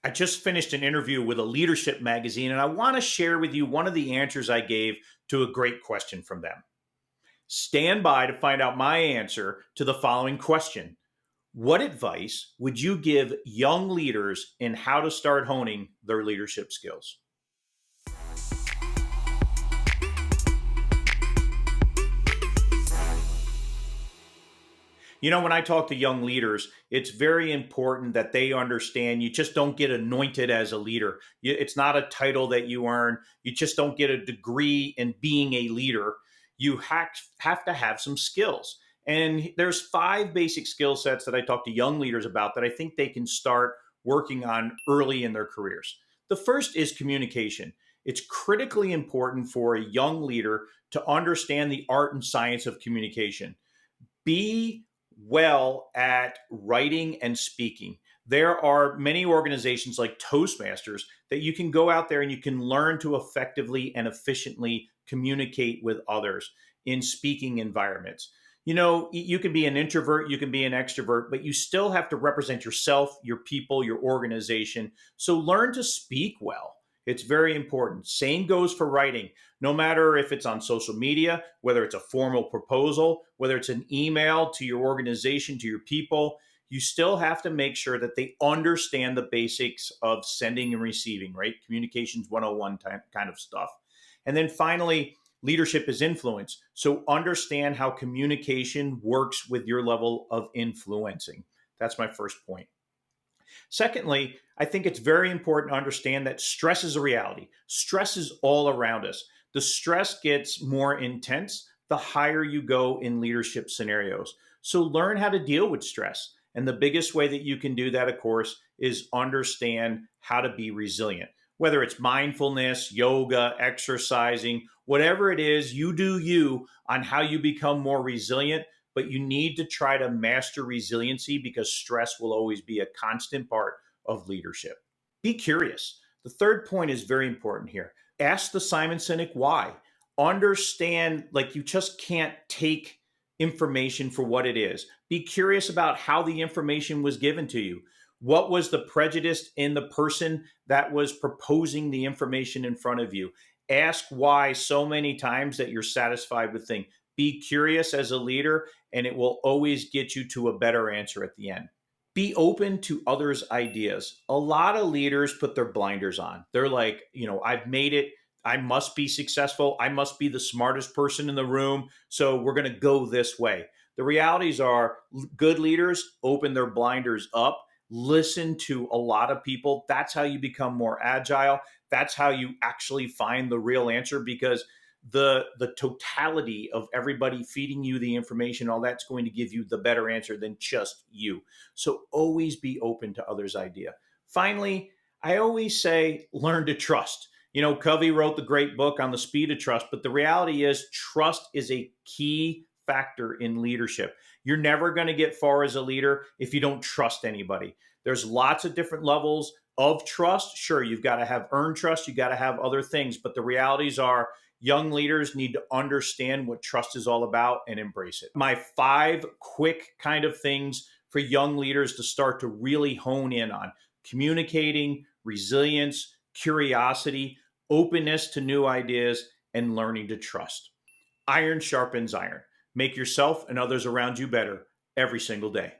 I just finished an interview with a leadership magazine, and I want to share with you one of the answers I gave to a great question from them. Stand by to find out my answer to the following question. What advice would you give young leaders in how to start honing their leadership skills? When I talk to young leaders, it's very important that they understand you just don't get anointed as a leader. It's not a title that you earn. You just don't get a degree in being a leader. You have to have some skills. And there's five basic skill sets that I talk to young leaders about that I think they can start working on early in their careers. The first is communication. It's critically important for a young leader to understand the art and science of communication. Be well at writing and speaking. There are many organizations like Toastmasters that you can go out there and you can learn to effectively and efficiently communicate with others in speaking environments. You can be an introvert, you can be an extrovert, but you still have to represent yourself, your people, your organization. So learn to speak well. It's very important. Same goes for writing. No matter if it's on social media, whether it's a formal proposal, whether it's an email to your organization, to your people, you still have to make sure that they understand the basics of sending and receiving, right? Communications 101 kind of stuff. And then finally, leadership is influence. So understand how communication works with your level of influencing. That's my first point. Secondly, I think it's very important to understand that stress is a reality. Stress is all around us. The stress gets more intense the higher you go in leadership scenarios. So learn how to deal with stress. And the biggest way that you can do that, of course, is understand how to be resilient. Whether it's mindfulness, yoga, exercising, whatever it is, you do you on how you become more resilient. But you need to try to master resiliency because stress will always be a constant part of leadership. Be curious. The third point is very important here. Ask the Simon Sinek why. Understand, you just can't take information for what it is. Be curious about how the information was given to you. What was the prejudice in the person that was proposing the information in front of you? Ask why so many times that you're satisfied with things. Be curious as a leader, and it will always get you to a better answer at the end. Be open to others' ideas. A lot of leaders put their blinders on. They're like, I've made it. I must be successful. I must be the smartest person in the room. So we're going to go this way. The realities are good leaders open their blinders up, listen to a lot of people. That's how you become more agile. That's how you actually find the real answer, because the totality of everybody feeding you the information, all that's going to give you the better answer than just you. So always be open to others' idea. Finally, I always say, learn to trust. Covey wrote the great book on the speed of trust, but the reality is trust is a key factor in leadership. You're never going to get far as a leader if you don't trust anybody. There's lots of different levels of trust. Sure, you've got to have earned trust. You got to have other things, but the realities are young leaders need to understand what trust is all about and embrace it. My 5 quick kind of things for young leaders to start to really hone in on: communicating, resilience, curiosity, openness to new ideas, and learning to trust. Iron sharpens iron. Make yourself and others around you better every single day.